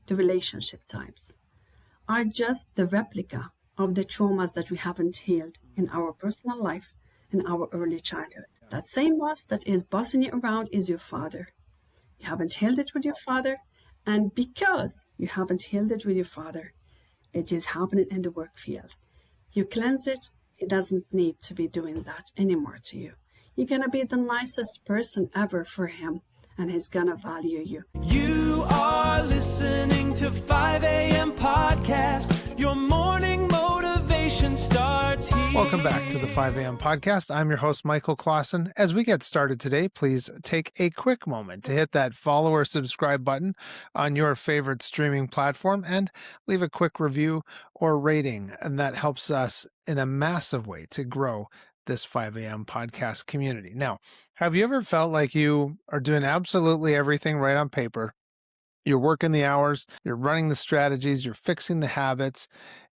the relationship types, are just the replica of the traumas that we haven't healed in our personal life, in our early childhood. That same boss that is bossing you around is your father. You haven't healed it with your father, and because you haven't healed it with your father, it is happening in the work field. You cleanse it, he doesn't need to be doing that anymore to you. You're gonna be the nicest person ever for him, and he's gonna value you. You are listening to 5 a.m. Podcast. Your morning motivation starts here. Welcome back to the 5 a.m. Podcast. I'm your host, Michael Clausen. As we get started today, please take a quick moment to hit that follow or subscribe button on your favorite streaming platform and leave a quick review or rating. And that helps us in a massive way to grow this 5 a.m. podcast community. Now, have you ever felt like you are doing absolutely everything right on paper? You're working the hours, you're running the strategies, you're fixing the habits,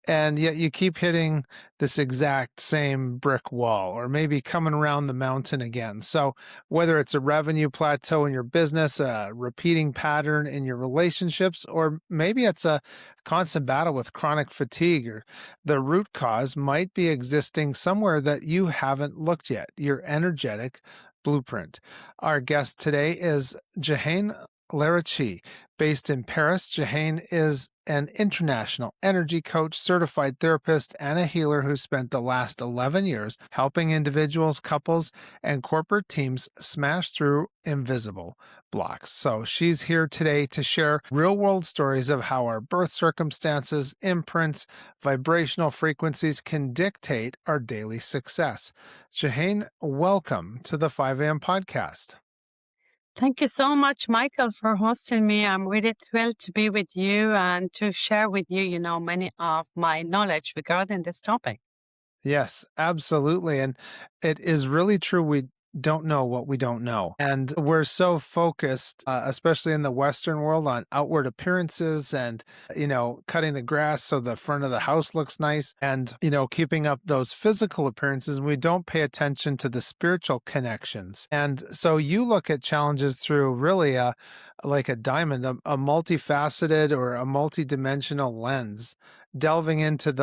and yet you keep hitting this exact same brick wall, or maybe coming around the mountain again. So whether it's a revenue plateau in your business, a repeating pattern in your relationships, or maybe it's a constant battle with chronic fatigue, or the root cause might be existing somewhere that you haven't looked yet, your energetic blueprint. Our guest today is Jehane Larachi. Based in Paris, Jehane is an international energy coach, certified therapist, and a healer who spent the last 11 years helping individuals, couples, and corporate teams smash through invisible blocks. So she's here today to share real-world stories of how our birth circumstances, imprints, vibrational frequencies can dictate our daily success. Jehane, welcome to the 5 a.m. Podcast. Thank you so much, Michael, for hosting me. I'm really thrilled to be with you and to share with you, many of my knowledge regarding this topic. Yes, absolutely. And it is really true. We don't know what we don't know. And we're so focused, especially in the Western world, on outward appearances and, cutting the grass so the front of the house looks nice and, keeping up those physical appearances. And we don't pay attention to the spiritual connections. And so you look at challenges through really like a diamond, a multifaceted or a multidimensional lens, delving into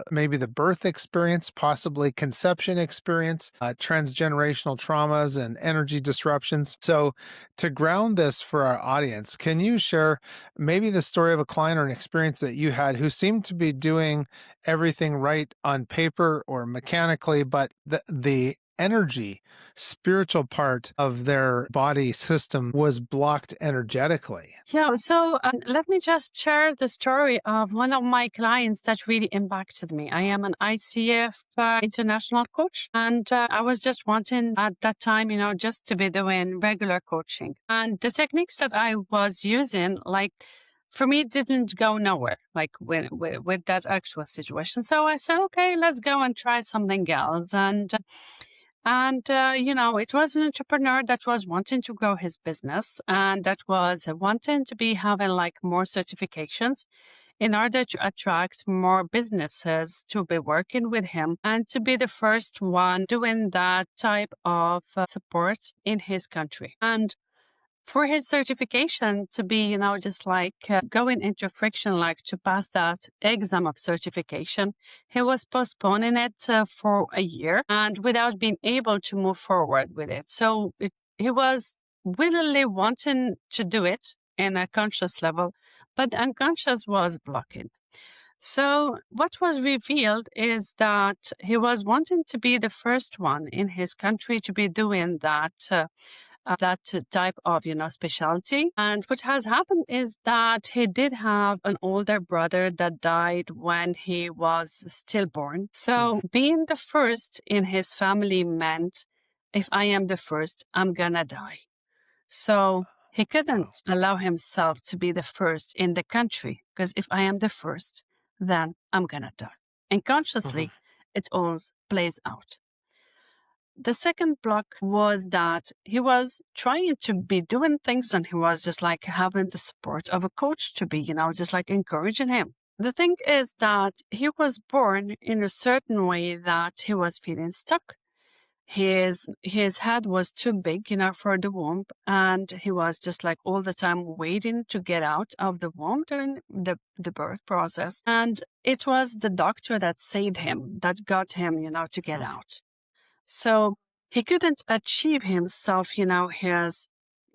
maybe the birth experience, possibly conception experience, transgenerational traumas and energy disruptions. So to ground this for our audience, can you share maybe the story of a client or an experience that you had who seemed to be doing everything right on paper or mechanically, but the energy, spiritual part of their body system was blocked energetically? Yeah, so let me just share the story of one of my clients that really impacted me. I am an ICF international coach, and I was just wanting at that time, just to be doing regular coaching. And the techniques that I was using, for me, it didn't go nowhere, with that actual situation. So I said, okay, let's go and try something else. And it was an entrepreneur that was wanting to grow his business and that was wanting to be having more certifications in order to attract more businesses to be working with him and to be the first one doing that type of support in his country. And for his certification to be, going into friction, to pass that exam of certification, he was postponing it for a year and without being able to move forward with it. So he was willingly wanting to do it in a conscious level, but the unconscious was blocking. So what was revealed is that he was wanting to be the first one in his country to be doing that type of, specialty. And what has happened is that he did have an older brother that died when he was stillborn. So being the first in his family meant, if I am the first, I'm gonna die. So he couldn't allow himself to be the first in the country, because if I am the first, then I'm gonna die. And consciously, it all plays out. The second block was that he was trying to be doing things and he was just having the support of a coach to be, just encouraging him. The thing is that he was born in a certain way that he was feeling stuck. his head was too big, for the womb, and he was just like all the time waiting to get out of the womb during the birth process. And it was the doctor that saved him, that got him, to get out. So he couldn't achieve himself, his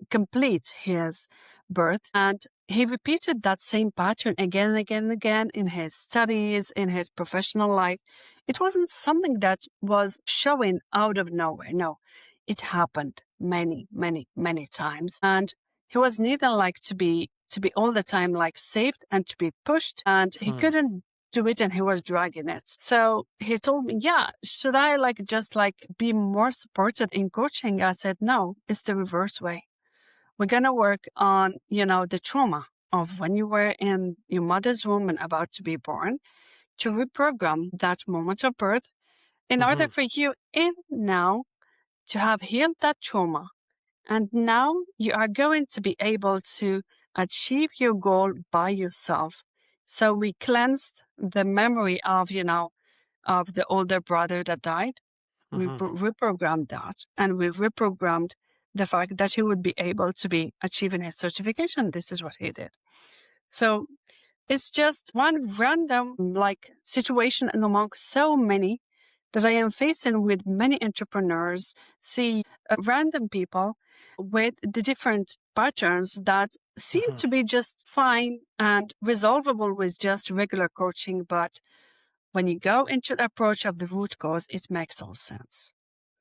complete his birth. And he repeated that same pattern again and again and again in his studies, in his professional life. It wasn't something that was showing out of nowhere. No, it happened many, many, many times. And he was neither like to be all the time like saved and to be pushed, and he couldn't do it, and he was dragging it. So he told me, yeah, should I just be more supported in coaching? I said, no, it's the reverse way. We're going to work on, the trauma of when you were in your mother's womb and about to be born, to reprogram that moment of birth in order for you in now to have healed that trauma. And now you are going to be able to achieve your goal by yourself. So we cleansed the memory of, of the older brother that died. We reprogrammed that, and we reprogrammed the fact that he would be able to be achieving his certification. This is what he did. So it's just one random situation among so many that I am facing with many entrepreneurs, see random people with the different patterns that seem to be just fine and resolvable with just regular coaching. But when you go into the approach of the root cause, it makes all sense.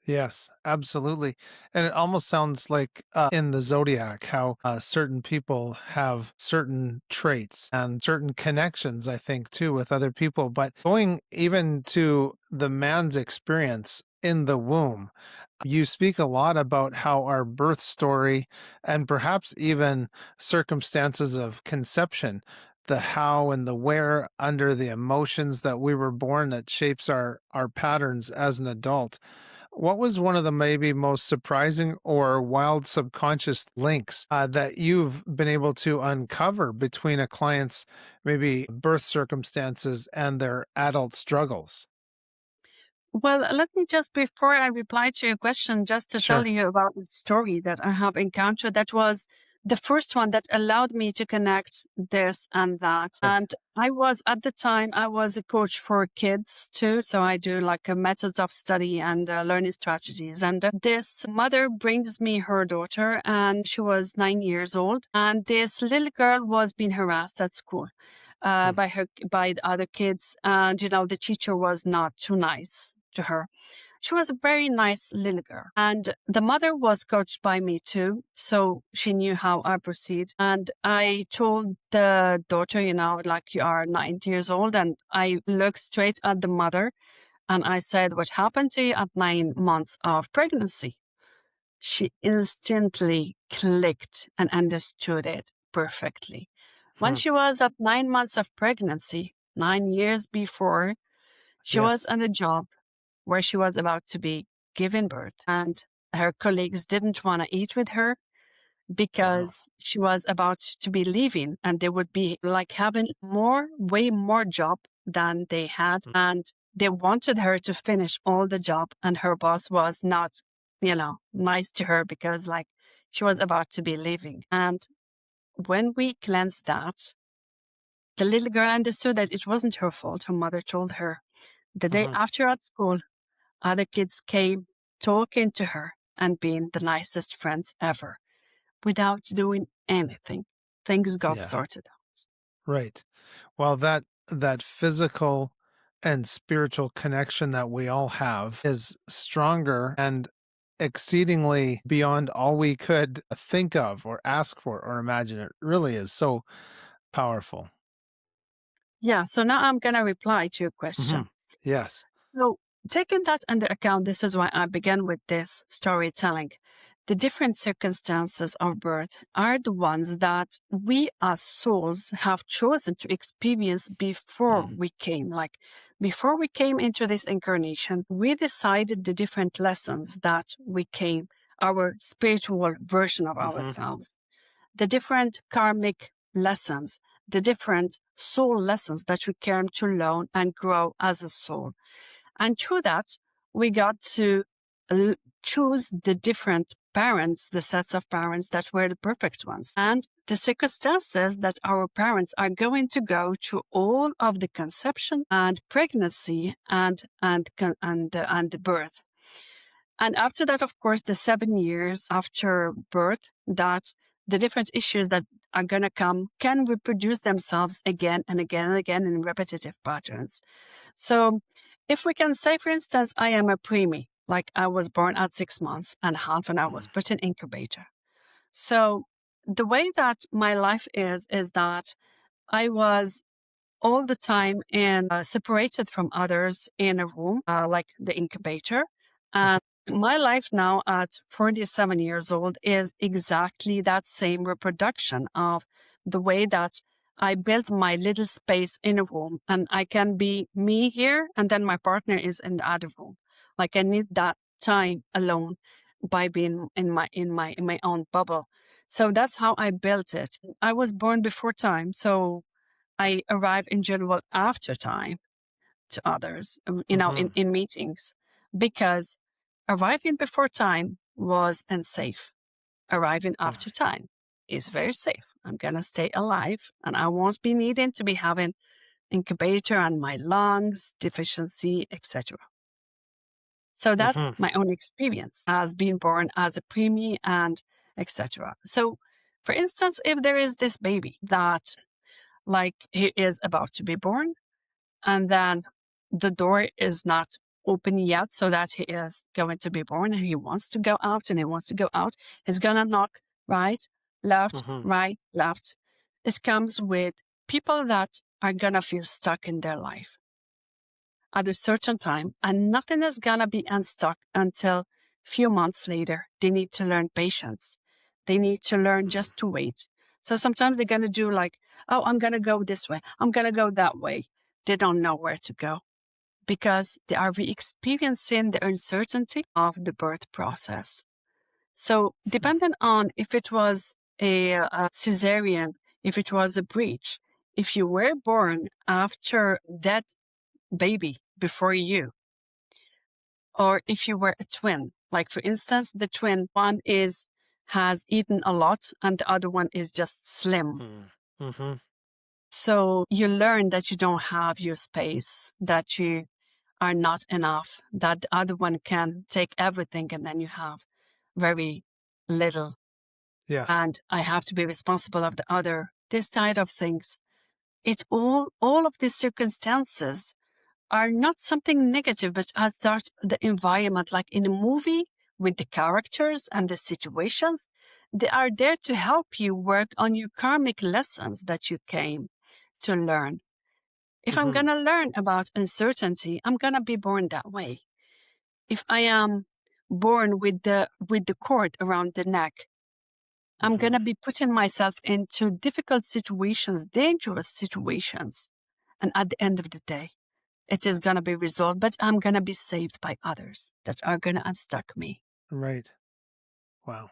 Yes, absolutely. And it almost sounds like in the zodiac, how certain people have certain traits and certain connections, I think, too, with other people. But going even to the man's experience in the womb, you speak a lot about how our birth story and perhaps even circumstances of conception, the how and the where under the emotions that we were born, that shapes our patterns as an adult. What was one of the maybe most surprising or wild subconscious links that you've been able to uncover between a client's maybe birth circumstances and their adult struggles? Well, let me just, before I reply to your question, just to tell Sure. you about the story that I have encountered. That was the first one that allowed me to connect this and that. Okay. And at the time, I was a coach for kids too. So I do a methods of study and learning strategies. And this mother brings me her daughter, and she was 9 years old. And this little girl was being harassed at school. By the other kids, and the teacher was not too nice to her. She was a very nice little girl, and the mother was coached by me too, so she knew how I proceed. And I told the daughter, you are 9 years old, and I looked straight at the mother, and I said, what happened to you at 9 months of pregnancy? She instantly clicked and understood it perfectly. When she was at 9 months of pregnancy, 9 years before, she was Yes. on a job where she was about to be given birth, and her colleagues didn't want to eat with her Wow. because she was about to be leaving, and they would be having way more job than they had. And they wanted her to finish all the job, and her boss was not, nice to her because she was about to be leaving. And when we cleansed that, the little girl understood that it wasn't her fault. Her mother told her. The day after at school, other kids came talking to her and being the nicest friends ever without doing anything. Things got Yeah. sorted out. Right. Well, that physical and spiritual connection that we all have is stronger and exceedingly beyond all we could think of or ask for or imagine. It really is so powerful. Yeah, so now I'm going to reply to your question. Yes. So, taking that into account, this is why I began with this storytelling. The different circumstances of birth are the ones that we as souls have chosen to experience before we came. Before we came into this incarnation, we decided the different lessons that we came, our spiritual version of ourselves, the different karmic lessons, the different soul lessons that we came to learn and grow as a soul. And through that, we got to choose the different parents, the sets of parents that were the perfect ones, and the circumstances that our parents are going to go through all of the conception and pregnancy and the birth. And after that, of course, the 7 years after birth, that the different issues that are going to come can reproduce themselves again and again and again in repetitive patterns. So if we can say, for instance, I am a preemie, like I was born at 6 months and half and I was put in incubator. So the way that my life is that I was all the time separated from others in a room, like the incubator. And my life now at 47 years old is exactly that same reproduction of the way that I built my little space in a room, and I can be me here, and then my partner is in the other room. Like I need that time alone by being in my own bubble. So that's how I built it. I was born before time, so I arrive in general after time to others, in meetings, because arriving before time was unsafe. Arriving after time is very safe. I'm going to stay alive and I won't be needing to be having incubator and my lungs deficiency, etc. So that's my own experience as being born as a preemie and etc. So for instance, if there is this baby that like he is about to be born, and then the door is not open yet so that he is going to be born and he wants to go out and he wants to go out. He's going to knock right, left, right, left. It comes with people that are going to feel stuck in their life at a certain time, and nothing is going to be unstuck until few months later. They need to learn patience. They need to learn just to wait. So sometimes they're going to do like, oh, I'm going to go this way. I'm going to go that way. They don't know where to go because they are re-experiencing the uncertainty of the birth process. So depending on if it was a cesarean, if it was a breech, if you were born after that baby before you, or if you were a twin, like for instance, the twin, one has eaten a lot and the other one is just slim. So you learn that you don't have your space, that you are not enough, that the other one can take everything and then you have very little. Yes. And I have to be responsible of the other. This side of things. It's all of these circumstances are not something negative, but as that the environment, like in a movie with the characters and the situations, they are there to help you work on your karmic lessons that you came to learn. If I'm going to learn about uncertainty, I'm going to be born that way. If I am born with the cord around the neck, I'm going to be putting myself into difficult situations, dangerous situations. And at the end of the day, it is going to be resolved, but I'm going to be saved by others that are going to unstuck me. Right. Wow.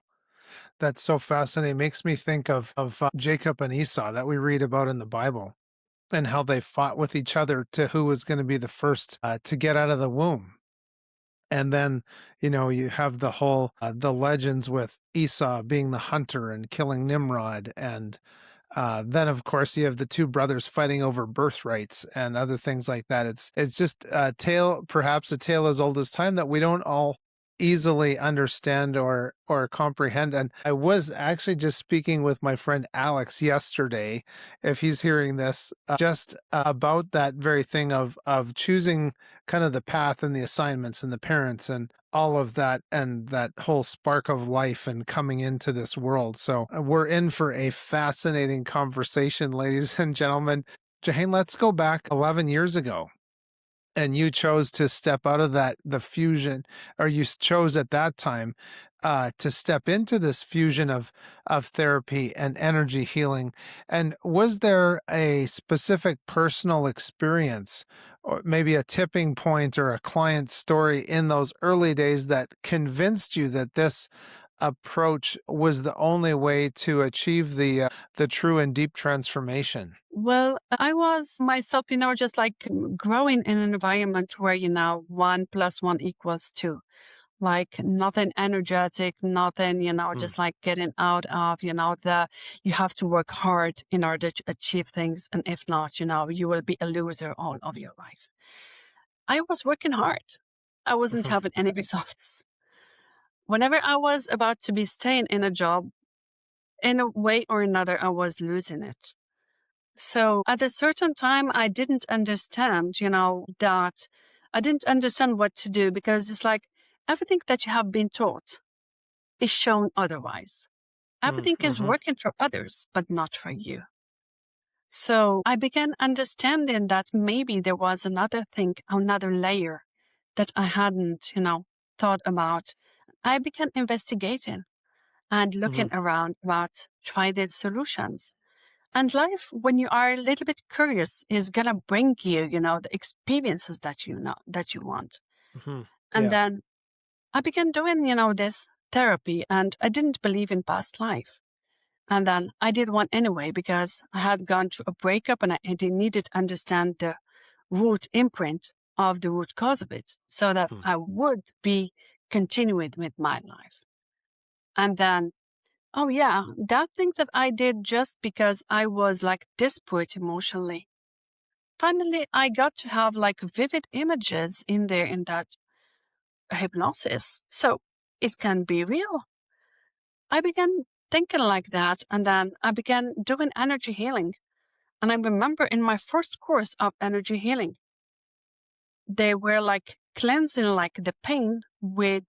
That's so fascinating. It makes me think of Jacob and Esau that we read about in the Bible, and how they fought with each other to who was going to be the first to get out of the womb. And then, you have the whole, the legends with Esau being the hunter and killing Nimrod. And then, of course, you have the two brothers fighting over birthrights and other things like that. It's just perhaps a tale as old as time that we don't all easily understand or comprehend. And I was actually just speaking with my friend Alex yesterday, if he's hearing this, just about that very thing of choosing kind of the path and the assignments and the parents and all of that, and that whole spark of life and coming into this world. So we're in for a fascinating conversation, ladies and gentlemen. Jahane, let's go back 11 years ago. And you chose to step out of the fusion, or you chose at that time to step into this fusion of therapy and energy healing. And was there a specific personal experience, or maybe a tipping point or a client story in those early days that convinced you that this approach was the only way to achieve the true and deep transformation? Well, I was myself, just like growing in an environment where, 1 + 1 = 2. like nothing energetic, nothing, just like getting out of, you have to work hard in order to achieve things. And if not, you will be a loser all of your life. I was working hard. I wasn't having any results. Whenever I was about to be staying in a job, in a way or another, I was losing it. So at a certain time, I didn't understand, that I didn't understand what to do, because it's like everything that you have been taught is shown otherwise. Everything is working for others, but not for you. So I began understanding that maybe there was another thing, another layer that I hadn't, thought about. I began investigating and looking around about tried solutions. And life, when you are a little bit curious, is gonna bring you, the experiences that that you want. And then I began doing, this therapy, and I didn't believe in past life. And then I did one anyway, because I had gone through a breakup and I needed to understand the root imprint of the root cause of it, so that I would be continuing with my life. And then, oh yeah, that thing that I did just because I was like desperate emotionally. Finally, I got to have like vivid images in there in that hypnosis. So it can be real. I began thinking like that, and then I began doing energy healing. And I remember in my first course of energy healing, they were like cleansing like the pain with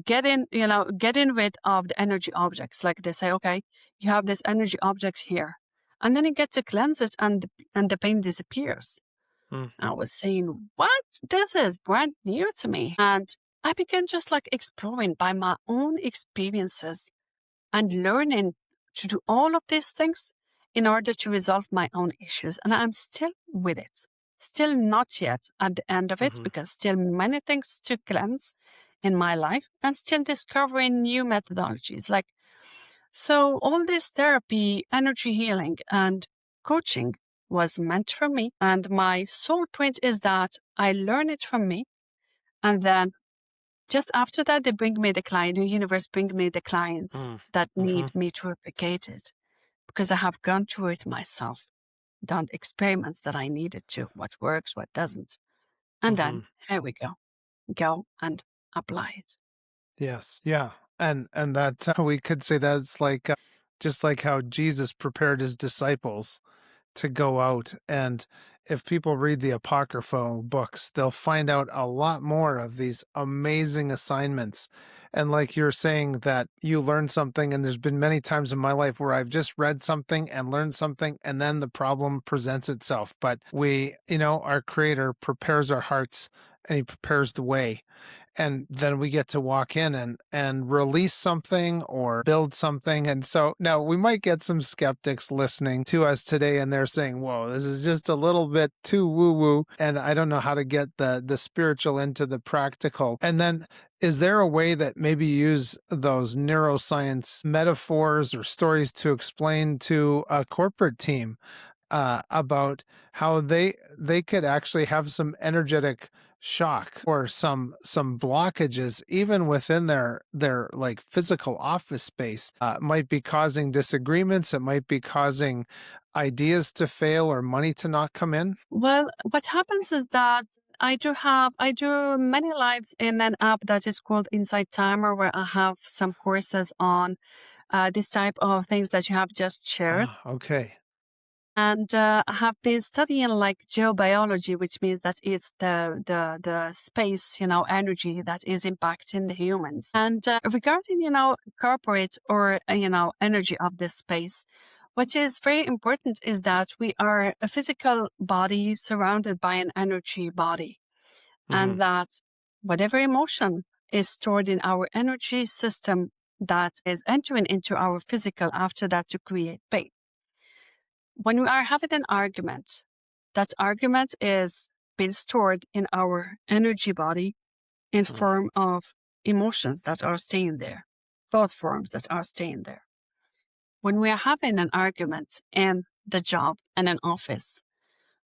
getting rid of the energy objects. Like they say, okay, you have this energy objects here, and then you get to cleanse it, and the pain disappears. I was saying, what? This is brand new to me. And I began just like exploring by my own experiences and learning to do all of these things in order to resolve my own issues. And I'm still with it, still not yet at the end of it, because still many things to cleanse in my life, and still discovering new methodologies. So all this therapy, energy healing, and coaching was meant for me. And my soul print is that I learn it from me. And then just after that, they bring me the client, the universe bring me the clients that need me to replicate it, because I have gone through it myself, done experiments that I needed to, what works, what doesn't. And then here we go and apply it. Yes. Yeah. And that we could say that's like just like how Jesus prepared his disciples to go out. And if people read the apocryphal books, they'll find out a lot more of these amazing assignments. And like you're saying that you learned something, and there's been many times in my life where I've just read something and learned something, and then the problem presents itself. But we, our Creator prepares our hearts, and he prepares the way. And then we get to walk in and release something or build something. And so now we might get some skeptics listening to us today, and they're saying, whoa, this is just a little bit too woo-woo, and I don't know how to get the spiritual into the practical. And then is there a way that maybe you use those neuroscience metaphors or stories to explain to a corporate team about how they could actually have some energetic shock or some blockages even within their like physical office space, might be causing disagreements, it might be causing ideas to fail or money to not come in? Well, what happens is that I do many lives in an app that is called Insight Timer, where I have some courses on this type of things that you have just shared. Okay. And I have been studying like geobiology, which means that it's the space, energy that is impacting the humans. And regarding, corporate or, energy of this space, what is very important is that we are a physical body surrounded by an energy body. And that whatever emotion is stored in our energy system that is entering into our physical after that to create pain. When we are having an argument, that argument is being stored in our energy body in form of emotions that are staying there, thought forms that are staying there. When we are having an argument in the job and an office,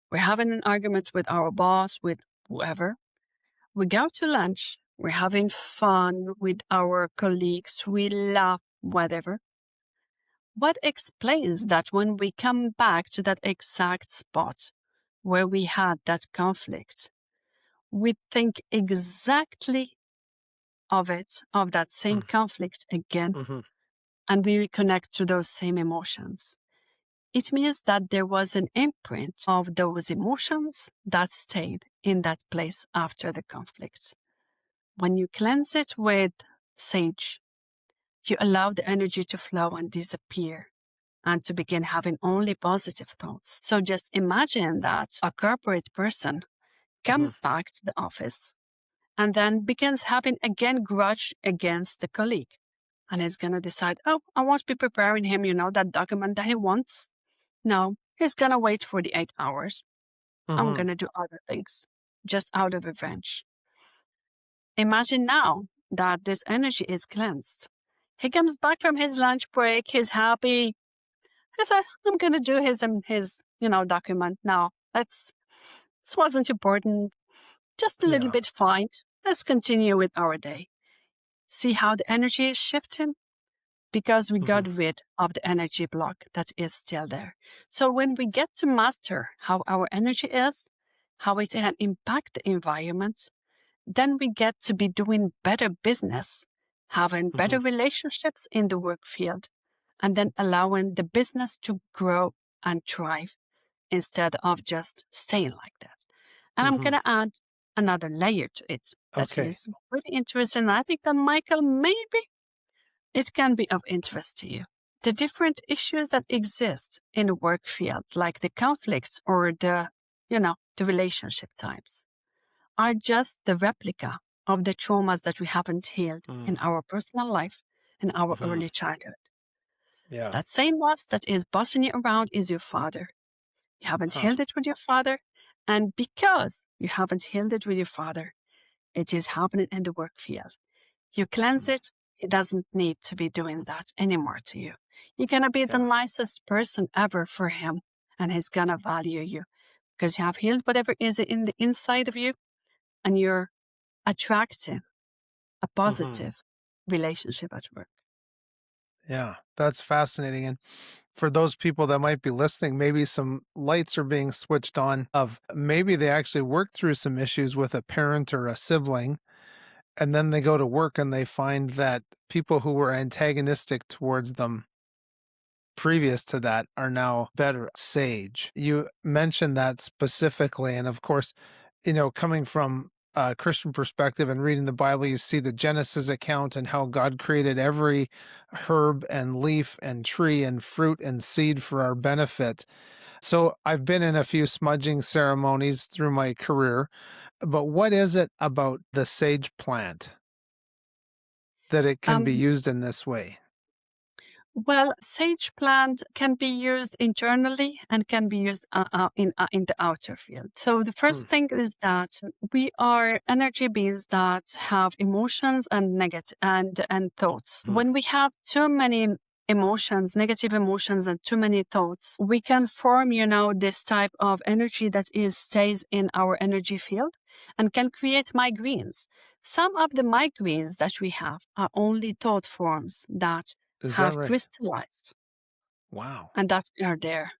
we're having an argument with our boss, with whoever, we go to lunch we're having fun with our colleagues, we laugh, whatever. What explains that when we come back to that exact spot where we had that conflict, we think exactly of that same conflict again, Mm-hmm. and we reconnect to those same emotions? It means that there was an imprint of those emotions that stayed in that place after the conflict. When you cleanse it with sage, you allow the energy to flow and disappear and to begin having only positive thoughts. So just imagine that a corporate person comes back to the office and then begins having again grudge against the colleague. And he's going to decide, oh, I won't be preparing him, that document that he wants. No, he's going to wait for the 8 hours. I'm going to do other things just out of revenge. Imagine now that this energy is cleansed. He comes back from his lunch break. He's happy. He said, I'm going to do his document now. This wasn't important. Just a little Yeah. bit fine. Let's continue with our day. See how the energy is shifting? Because we got rid of the energy block that is still there. So when we get to master how our energy is, how it can impact the environment, then we get to be doing better business, having better relationships in the work field, and then allowing the business to grow and thrive instead of just staying like that. And I'm going to add another layer to it that Okay. is really interesting. I think that, Michael, maybe it can be of interest to you. The different issues that exist in the work field, like the conflicts or the relationship types, are just the replica of the traumas that we haven't healed in our personal life and our early childhood. Yeah. That same boss that is bossing you around is your father. You haven't healed it with your father. And because you haven't healed it with your father, it is happening in the work field. You cleanse it, it doesn't need to be doing that anymore to you. You're going to be the nicest person ever for him, and he's going to value you because you have healed whatever is in the inside of you, and you're attracting a positive relationship at work. Yeah, that's fascinating. And for those people that might be listening, maybe some lights are being switched on of maybe they actually worked through some issues with a parent or a sibling, and then they go to work and they find that people who were antagonistic towards them previous to that are now better sage. You mentioned that specifically. And of course, coming from a Christian perspective and reading the Bible, you see the Genesis account and how God created every herb and leaf and tree and fruit and seed for our benefit. So I've been in a few smudging ceremonies through my career, but what is it about the sage plant that it can be used in this way? Well, sage plant can be used internally and can be used in the outer field. So the first thing is that we are energy beings that have emotions and and thoughts. When we have too many emotions, negative emotions, and too many thoughts, we can form, this type of energy that stays in our energy field and can create migraines. Some of the migraines that we have are only thought forms that Is that have right? crystallized Wow. and that are there.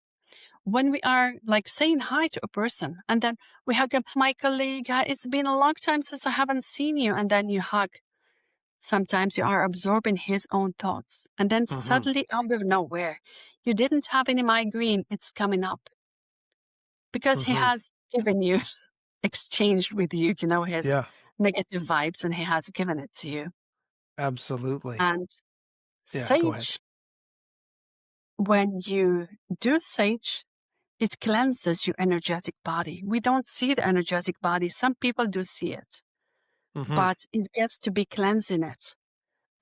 When we are like saying hi to a person and then we hug up, my colleague, it's been a long time since I haven't seen you, and then you hug. Sometimes you are absorbing his own thoughts, and then suddenly out of nowhere, you didn't have any migraine, it's coming up because he has given you, exchanged with you, his Yeah, negative vibes, and he has given it to you. absolutely. And Yeah, go ahead. sage, when you do sage, it cleanses your energetic body. We don't see the energetic body. Some people do see it, but it gets to be cleansing it.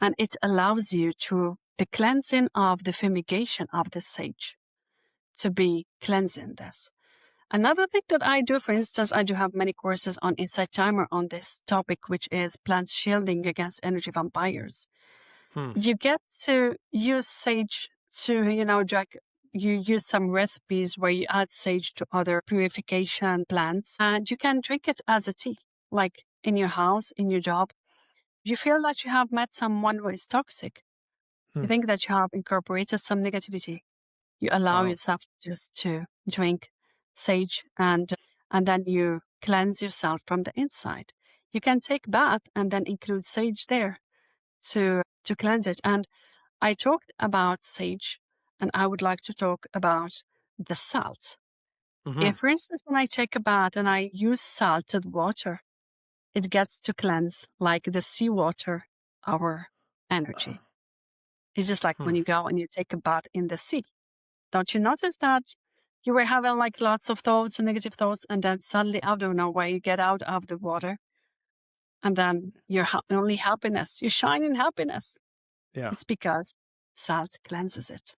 And it allows you to the cleansing of the fumigation of the sage to be cleansing this. Another thing that I do, for instance, I do have many courses on Insight Timer on this topic, which is plant shielding against energy vampires. You get to use sage to, you use some recipes where you add sage to other purification plants, and you can drink it as a tea, like in your house, in your job. you feel that you have met someone who is toxic. You Hmm. think that you have incorporated some negativity. You allow Wow. yourself just to drink sage, and then you cleanse yourself from the inside. You can take bath and then include sage there to cleanse it. And I talked about sage, and I would like to talk about the salt. Hmm. If, for instance, when I take a bath and I use salted water, it gets to cleanse like the seawater our energy. It's just like when Hmm. you go and you take a bath in the sea. Don't you notice that you were having like lots of thoughts and negative thoughts, and then suddenly out of nowhere you get out of the water, and then your only happiness, you shine in happiness. Yeah. It's because salt cleanses it.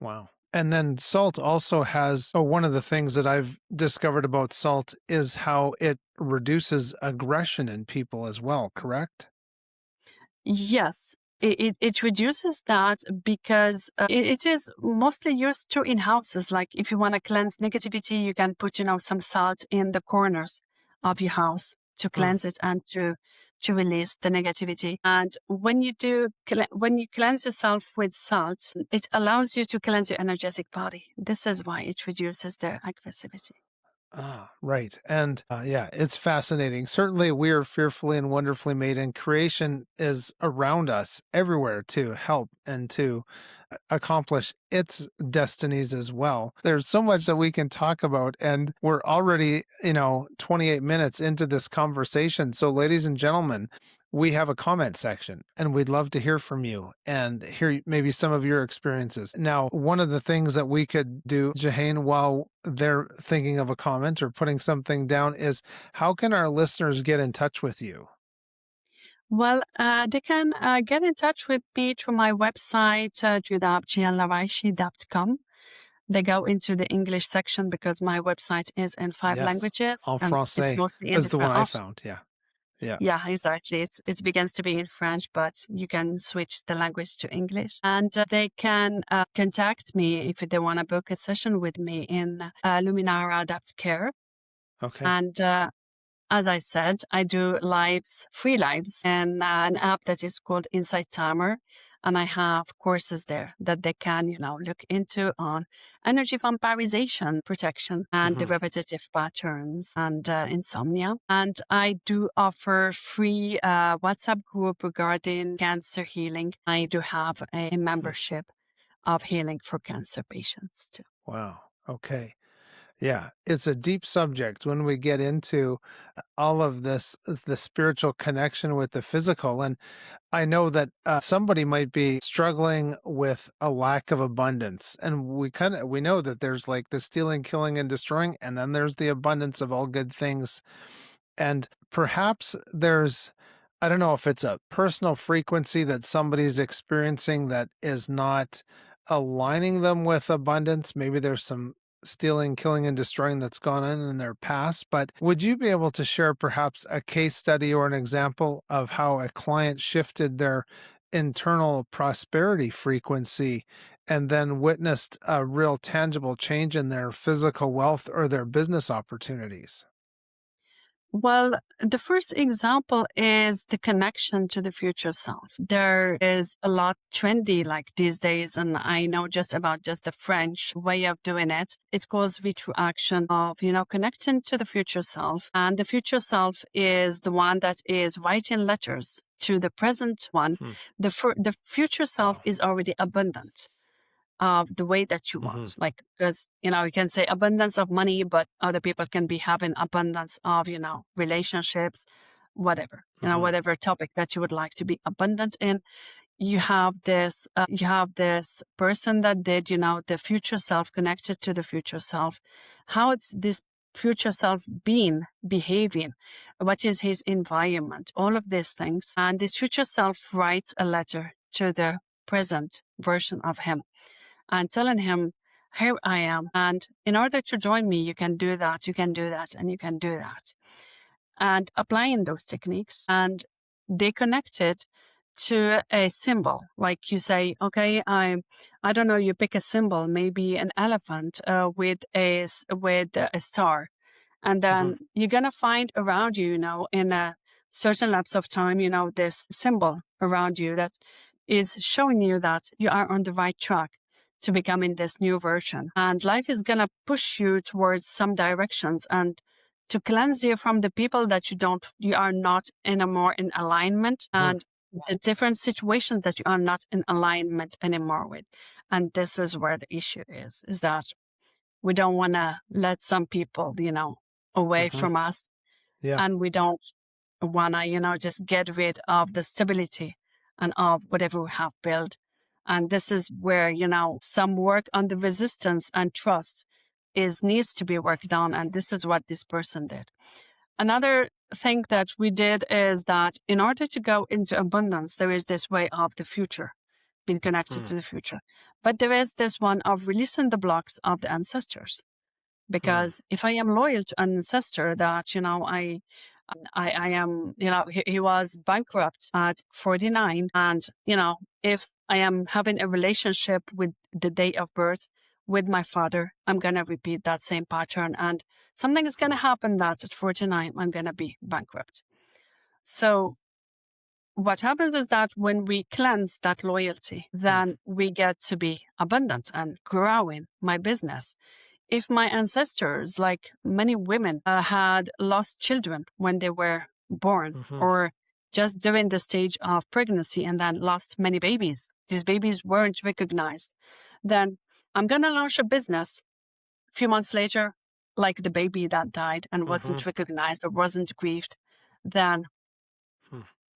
Wow. And then salt also has one of the things that I've discovered about salt is how it reduces aggression in people as well, correct? Yes, it reduces that because it is mostly used to in houses. Like if you want to cleanse negativity, you can put, some salt in the corners of your house to Hmm. cleanse it and to release the negativity. And when you when you cleanse yourself with salt, it allows you to cleanse your energetic body. This is why it reduces the aggressivity. Ah, right. And yeah, it's fascinating. Certainly, we are fearfully and wonderfully made, and creation is around us everywhere to help and to accomplish its destinies as well. There's so much that we can talk about, and we're already, 28 minutes into this conversation. So, ladies and gentlemen, we have a comment section and we'd love to hear from you and hear maybe some of your experiences. Now, one of the things that we could do, Jahane, while they're thinking of a comment or putting something down is how can our listeners get in touch with you? Well, they can get in touch with me through my website, judabjianlaraishi.com. They go into the English section because my website is in 5 Yes, languages en and it's français mostly in is the the one I French. found. Yeah. Yeah. Yeah, exactly. It begins to be in French, but you can switch the language to English. And they can contact me if they want to book a session with me in luminara.care. Okay. And as I said, I do free lives, and an app that is called Insight Timer. And I have courses there that they can, look into on energy vampirization protection and the Hmm. repetitive patterns and insomnia. And I do offer free WhatsApp group regarding cancer healing. I do have a membership of healing for cancer patients too. Wow. Okay. Yeah, it's a deep subject when we get into all of this, the spiritual connection with the physical. And I know that somebody might be struggling with a lack of abundance. And we know that there's like the stealing, killing, and destroying, and then there's the abundance of all good things. And perhaps I don't know if it's a personal frequency that somebody's experiencing that is not aligning them with abundance. Maybe there's some stealing, killing, and destroying that's gone on in their past. But would you be able to share perhaps a case study or an example of how a client shifted their internal prosperity frequency and then witnessed a real tangible change in their physical wealth or their business opportunities? Well, the first example is the connection to the future self. There is a lot trendy like these days, and I know just the French way of doing it. It calls retroaction of, connecting to the future self. And the future self is the one that is writing letters to the present one. Hmm. The future self Wow. is already abundant of the way that you Hmm. want. Like, because, you can say abundance of money, but other people can be having abundance of, relationships, whatever, Hmm. whatever topic that you would like to be abundant in. You have this person that did, the future self connected to the future self. How it's this future self behaving, what is his environment, all of these things. And this future self writes a letter to the present version of him and telling him, here I am. And in order to join me, you can do that, you can do that, and you can do that. And applying those techniques, and they connected to a symbol. Like you say, okay, I don't know, you pick a symbol, maybe an elephant with a star. And Hmm. then you're going to find around you, in a certain lapse of time, this symbol around you that is showing you that you are on the right track to becoming this new version. And life is going to push you towards some directions and to cleanse you from the people that you are not anymore in alignment, and the different situations that you are not in alignment anymore with. And this is where the issue is that we don't want to let some people, away from us. Yeah. And we don't want to, just get rid of the stability and of whatever we have built. And this is where, some work on the resistance and trust needs to be worked on. And this is what this person did. Another thing that we did is that in order to go into abundance, there is this way of the future, being connected to the future. But there is this one of releasing the blocks of the ancestors. Because if I am loyal to an ancestor that, I am, he was bankrupt at 49. And, if I am having a relationship with the day of birth with my father, I'm going to repeat that same pattern. And something is going to happen that at 49, I'm going to be bankrupt. So what happens is that when we cleanse that loyalty, then we get to be abundant and growing my business. If my ancestors, like many women, had lost children when they were born or just during the stage of pregnancy and then lost many babies, these babies weren't recognized, then I'm going to launch a business a few months later, like the baby that died and wasn't recognized or wasn't grieved, then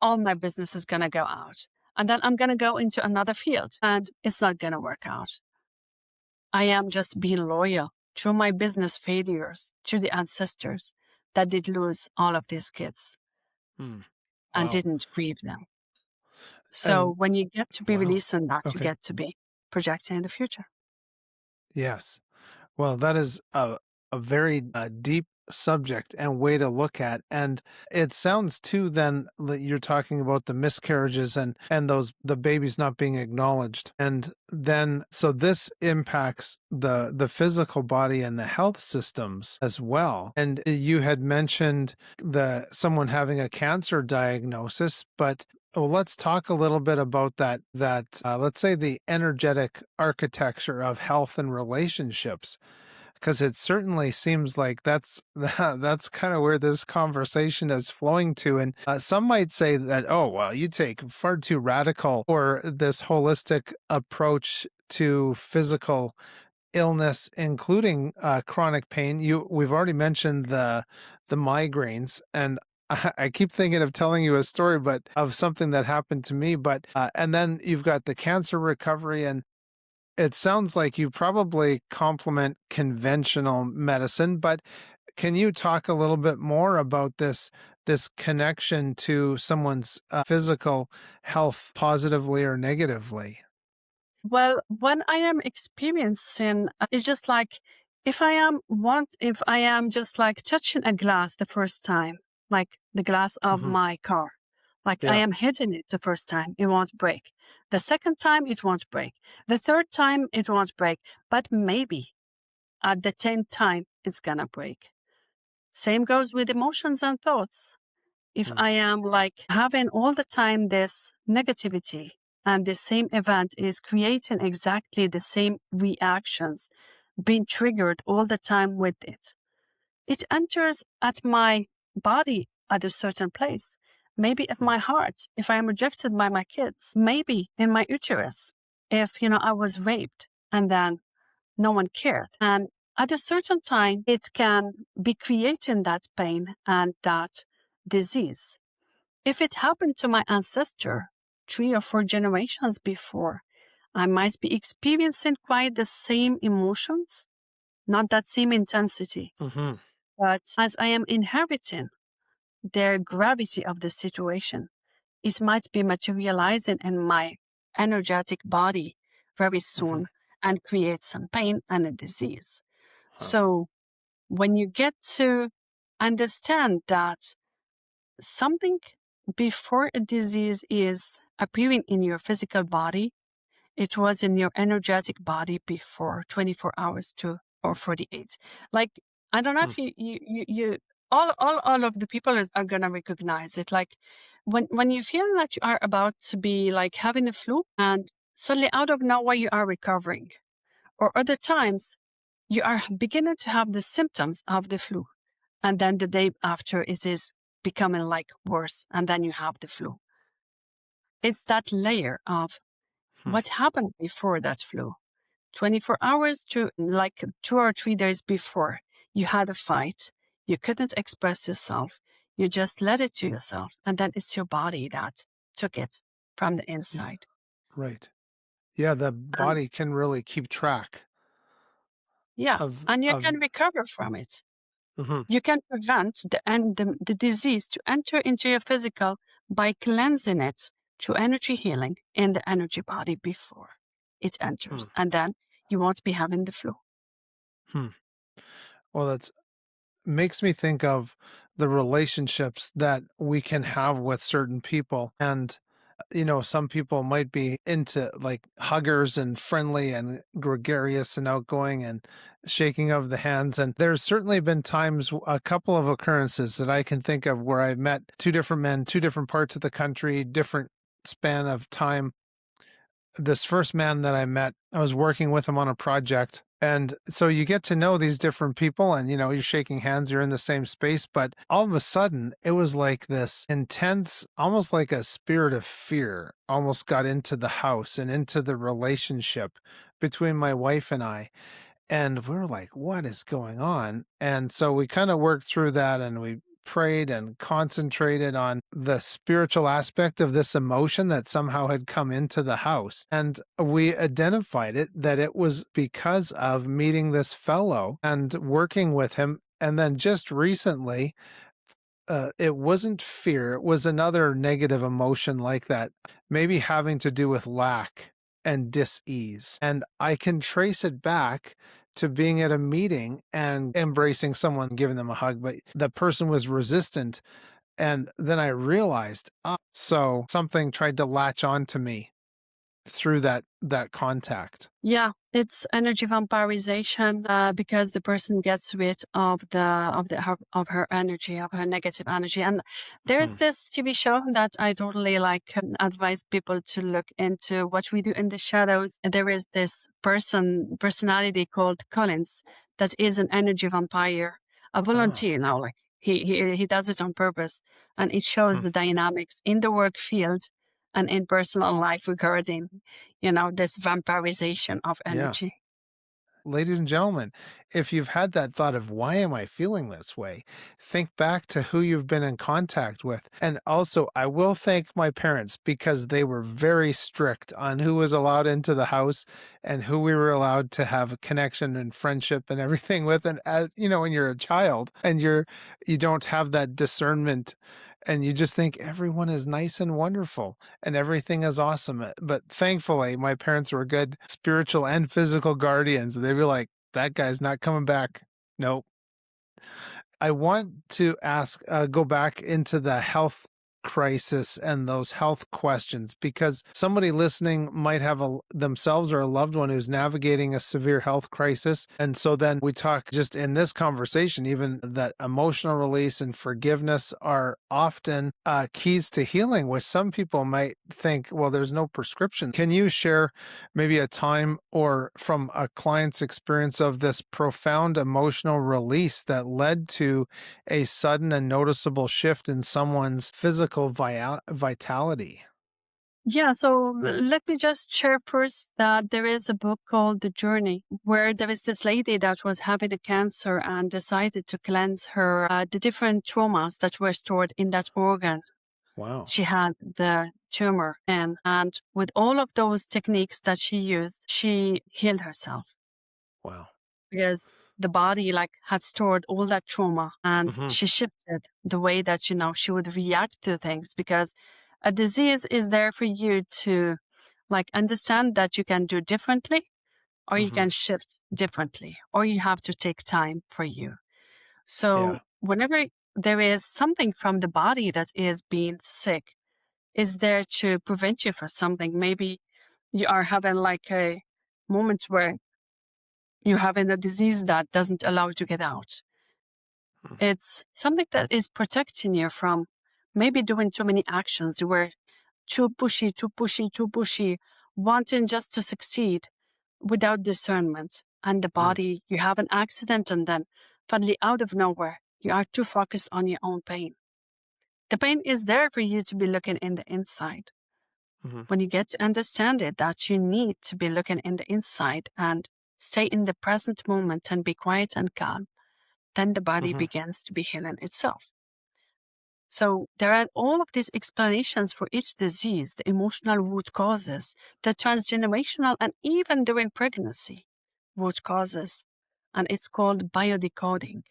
all my business is going to go out. And then I'm going to go into another field and it's not going to work out. I am just being loyal through my business failures to the ancestors that did lose all of these kids and didn't grieve them. So when you get to be releasing that, you get to be projecting in the future. Yes. Well, that is a very deep subject and way to look at. And it sounds too then that you're talking about the miscarriages and the babies not being acknowledged. And then so this impacts the physical body and the health systems as well. And you had mentioned someone having a cancer diagnosis, but let's talk a little bit about that let's say the energetic architecture of health and relationships. Because it certainly seems like that's kind of where this conversation is flowing to. And some might say that, oh, well, you take far too radical or this holistic approach to physical illness, including chronic pain. We've already mentioned the migraines, and I keep thinking of telling you a story, but of something that happened to me. But and then you've got the cancer recovery, and it sounds like you probably complement conventional medicine, but can you talk a little bit more about this connection to someone's physical health positively or negatively? Well, when I am experiencing, it's just like if I am just like touching a glass the first time, like the glass of my car. Like I am hitting it the first time, it won't break. The second time, it won't break. The third time, it won't break. But maybe at the 10th time, it's gonna break. Same goes with emotions and thoughts. If I am like having all the time this negativity and the same event is creating exactly the same reactions, being triggered all the time with it, it enters at my body at a certain place. Maybe at my heart, if I am rejected by my kids, maybe in my uterus, if, I was raped and then no one cared. And at a certain time, it can be creating that pain and that disease. If it happened to my ancestor 3 or 4 generations before, I might be experiencing quite the same emotions, not that same intensity. But as I am inheriting their gravity of the situation, it might be materializing in my energetic body very soon and create some pain and a disease. So when you get to understand that something before a disease is appearing in your physical body, it was in your energetic body before 24 hours to or 48. Like, I don't know if you all of the people are gonna recognize it. Like when you feel that you are about to be like having a flu and suddenly out of nowhere you are recovering, or other times you are beginning to have the symptoms of the flu, and then the day after it is becoming like worse, and then you have the flu. It's that layer of what happened before that flu. 24 hours to like 2 or 3 days before, you had a fight, you couldn't express yourself, you just let it to yourself, and then it's your body that took it from the inside. Right. Yeah, the And body can really keep track yeah, of and you of can recover from it. mhm, You can prevent the disease to enter into your physical by cleansing it through energy healing in the energy body before it hmm, enters. And then you won't be having the flu. hmm. Well, that's makes me think of the relationships that we can have with certain people. And, some people might be into like huggers and friendly and gregarious and outgoing and shaking of the hands. And there's certainly been times, a couple of occurrences that I can think of where I've met two different men, two different parts of the country, different span of time. This first man that I met, I was working with him on a project. And so you get to know these different people and, you're shaking hands, you're in the same space. But all of a sudden, it was like this intense, almost like a spirit of fear almost got into the house and into the relationship between my wife and I. And we were like, what is going on? And so we kind of worked through that and we prayed and concentrated on the spiritual aspect of this emotion that somehow had come into the house. And we identified it that it was because of meeting this fellow and working with him. And then just recently, it wasn't fear, it was another negative emotion like that, maybe having to do with lack and dis-ease. And I can trace it back to being at a meeting and embracing someone, giving them a hug, but the person was resistant. And then I realized, so something tried to latch on to me through that contact. Yeah, it's energy vampirization because the person gets rid of of her energy, of her negative energy. And there's Mhm. this TV show that I totally like advise people to look into, What We Do in the Shadows. And there is this personality called Collins that is an energy vampire, a Oh. volunteer now. Like he does it on purpose, and it shows Hmm. the dynamics in the work field and in personal life regarding this vampirization of Yeah. energy. Ladies and gentlemen, if you've had that thought of why am I feeling this way, think back to who you've been in contact with. And also, I will thank my parents because they were very strict on who was allowed into the house and who we were allowed to have a connection and friendship and everything with. And as when you're a child and you don't have that discernment and you just think everyone is nice and wonderful and everything is awesome. But thankfully, my parents were good spiritual and physical guardians. They'd be like, that guy's not coming back. Nope. I want to go back into the health crisis and those health questions because somebody listening might have themselves or a loved one who's navigating a severe health crisis. And so then we talk just in this conversation, even that emotional release and forgiveness are often keys to healing, which some people might think, well, there's no prescription. Can you share maybe a time or from a client's experience of this profound emotional release that led to a sudden and noticeable shift in someone's physical vitality? Yeah, so let me just share first that there is a book called The Journey, where there is this lady that was having a cancer and decided to cleanse her the different traumas that were stored in that organ. Wow. She had the tumor in, and with all of those techniques that she used, she healed herself Wow. because the body had stored all that trauma, and Hmm. she shifted the way that she would react to things, because a disease is there for you to understand that you can do differently, or you Hmm. can shift differently, or you have to take time for you. Yeah. So whenever there is something from the body that is being sick, is there to prevent you from something. Maybe you are having a moment where you're having a disease that doesn't allow you to get out. It's something that is protecting you from maybe doing too many actions. You were too pushy, wanting just to succeed without discernment. And the Mm. body, you have an accident, and then finally, out of nowhere, you are too focused on your own pain. The pain is there for you to be looking in the inside. Mm-hmm. When you get to understand it, that you need to be looking in the inside and stay in the present moment and be quiet and calm, then the body Mm-hmm. begins to be healing itself. So there are all of these explanations for each disease, the emotional root causes, the transgenerational, and even during pregnancy root causes. And it's called biodecoding.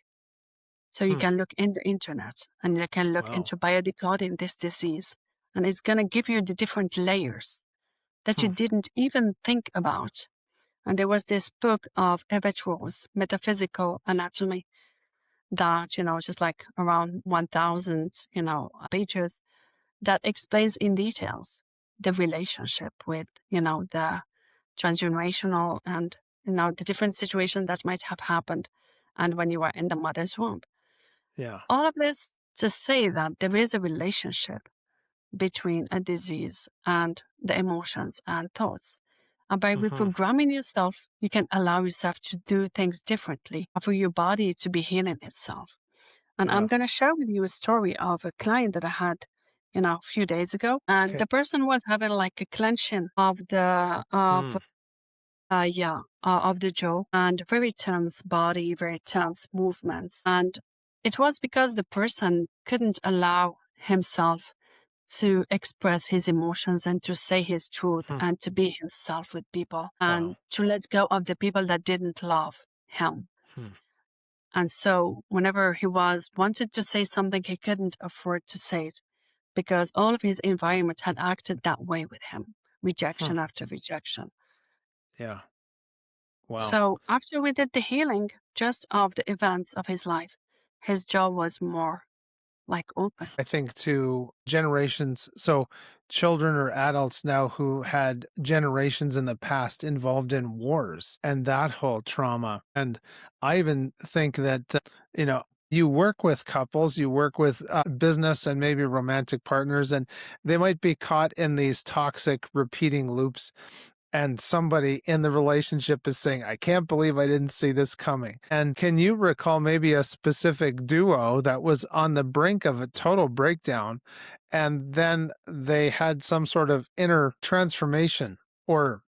So you Hmm. can look in the internet and you can look Wow. into biodecoding this disease. And it's going to give you the different layers that you Hmm. didn't even think about. And there was this book of Evet Rose, Metaphysical Anatomy, that, just like around 1,000, pages, that explains in details the relationship with, the transgenerational and, the different situations that might have happened and when you were in the mother's womb. Yeah. All of this to say that there is a relationship between a disease and the emotions and thoughts. And by Mm-hmm. reprogramming yourself, you can allow yourself to do things differently for your body to be healing itself. And I'm Yeah. going to share with you a story of a client that I had, a few days ago. And Okay. the person was having like a clenching of the, Mm. of the jaw, and very tense body, very tense movements. And it was because the person couldn't allow himself to express his emotions and to say his truth Hmm. and to be himself with people and Wow. to let go of the people that didn't love him. Hmm. And so whenever he wanted to say something, he couldn't afford to say it because all of his environment had acted that way with him, Hmm. rejection after rejection. Yeah. Wow. So after we did the healing just of the events of his life, his jaw was more like open. I think to generations, so children or adults now who had generations in the past involved in wars and that whole trauma. And I even think that, you work with couples, you work with business and maybe romantic partners, and they might be caught in these toxic repeating loops, and somebody in the relationship is saying, I can't believe I didn't see this coming. And can you recall maybe a specific duo that was on the brink of a total breakdown, and then they had some sort of inner transformation or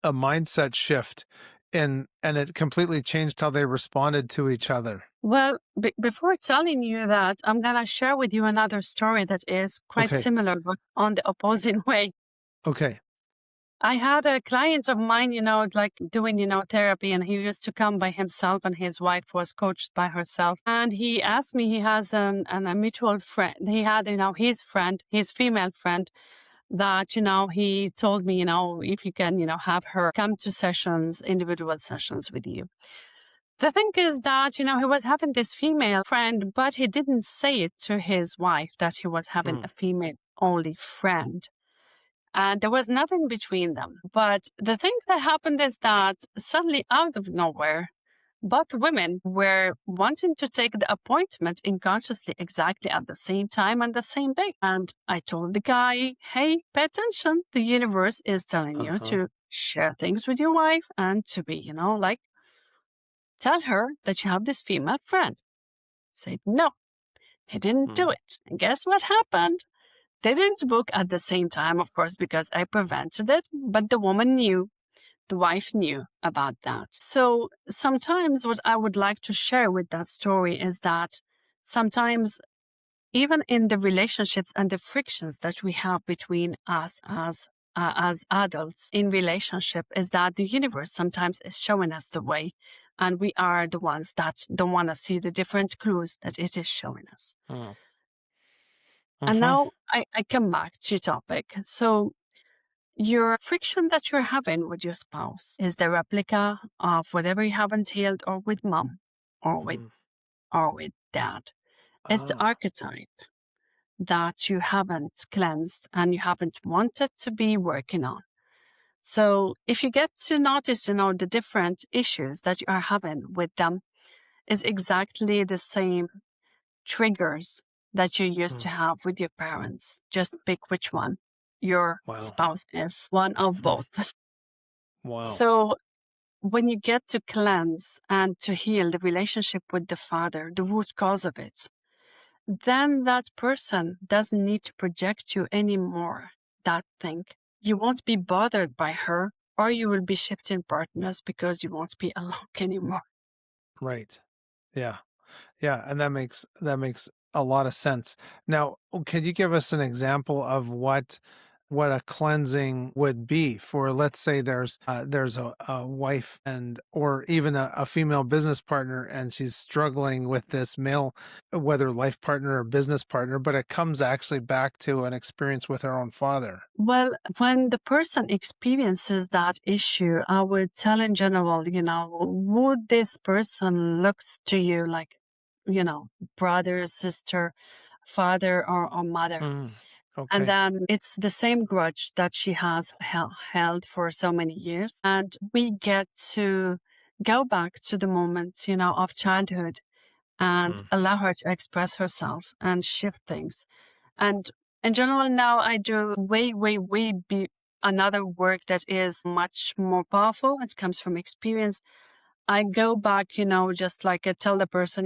a mindset shift and it completely changed how they responded to each other? Well, before telling you that, I'm going to share with you another story that is quite Okay. similar, but on the opposite way. Okay. I had a client of mine, like doing, therapy, and he used to come by himself, and his wife was coached by herself. And he asked me, he has a mutual friend. He had, his friend, his female friend, that, he told me, if you can, have her come to sessions, individual sessions with you. The thing is that, he was having this female friend, but he didn't say it to his wife that he was having Hmm. a female only friend. And there was nothing between them. But the thing that happened is that suddenly out of nowhere, both women were wanting to take the appointment unconsciously exactly at the same time and the same day. And I told the guy, hey, pay attention. The universe is telling you Uh-huh. to share things with your wife and to be, like, tell her that you have this female friend. Said no, he didn't do Hmm. it. And guess what happened? They didn't book at the same time, of course, because I prevented it, but the woman knew, the wife knew about that. So sometimes what I would like to share with that story is that sometimes even in the relationships and the frictions that we have between us as adults in relationship is that the universe sometimes is showing us the way, and we are the ones that don't want to see the different clues that it is showing us. Hmm. And Mm-hmm. now I come back to topic. So your friction that you're having with your spouse is the replica of whatever you haven't healed, or with mom, or with Hmm. dad. It's the Ah. archetype that you haven't cleansed and you haven't wanted to be working on. So if you get to notice, the different issues that you are having with them, is exactly the same triggers that you used to have with your parents. Just pick which one your Wow. spouse is, one of both. Wow. So when you get to cleanse and to heal the relationship with the father, the root cause of it, then that person doesn't need to project you anymore, that thing. You won't be bothered by her, or you will be shifting partners because you won't be alone anymore. Right. Yeah. Yeah, and that makes a lot of sense. Now, could you give us an example of what a cleansing would be for, let's say there's a wife and or even a female business partner, and she's struggling with this male, whether life partner or business partner, but it comes actually back to an experience with her own father. Well, when the person experiences that issue, I would tell in general, would this person looks to you like, brother, sister, father, or mother? Mm, And okay. then it's the same grudge that she has held for so many years. And we get to go back to the moments, of childhood and allow her to express herself and shift things. And in general, now I do way another work that is much more powerful. It comes from experience. I go back, just like I tell the person,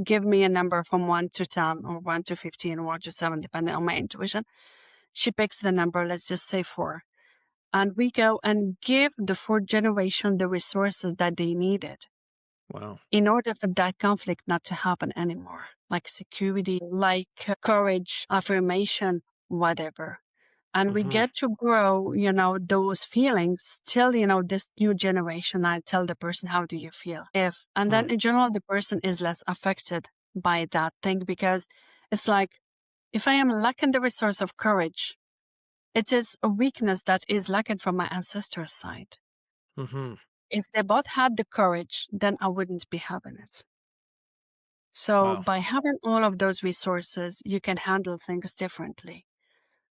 give me a number from 1 to 10 or 1 to 15 or 1 to 7, depending on my intuition. She picks the number, let's just say 4. And we go and give the fourth generation the resources that they needed. Wow. In order for that conflict not to happen anymore, like security, like courage, affirmation, whatever. And we get to grow, those feelings till, this new generation. I tell the person, how do you feel? And then in general, the person is less affected by that thing, because it's like, if I am lacking the resource of courage, it is a weakness that is lacking from my ancestors' side. If they both had the courage, then I wouldn't be having it. So Wow. by having all of those resources, you can handle things differently.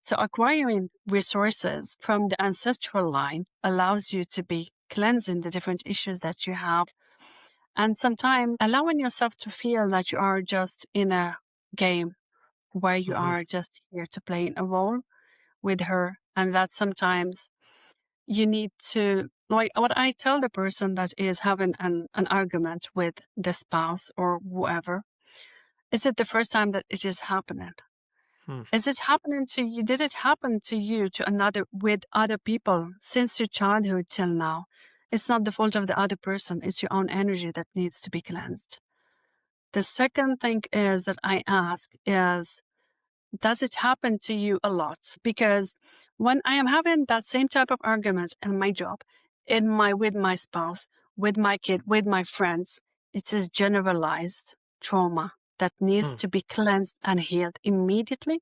So acquiring resources from the ancestral line allows you to be cleansing the different issues that you have. And sometimes allowing yourself to feel that you are just in a game where you are just here to play a role with her. And that sometimes you need to, like what I tell the person that is having an argument with the spouse or whoever, is it the first time that it is happening? Is it happening to you? Did it happen to you, with other people since your childhood till now? It's not the fault of the other person. It's your own energy that needs to be cleansed. The second thing is that I ask is, does it happen to you a lot? Because when I am having that same type of argument in my job, with my spouse, with my kid, with my friends, it is generalized trauma that needs to be cleansed and healed immediately.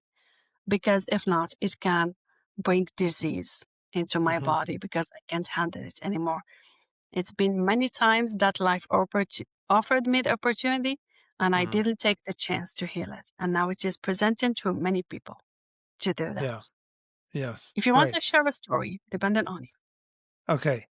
Because if not, it can bring disease into my body because I can't handle it anymore. It's been many times that life offered me the opportunity, and I didn't take the chance to heal it. And now it is presenting to many people to do that. Yeah. Yes. If you want Right. to share a story, dependent on you. Okay.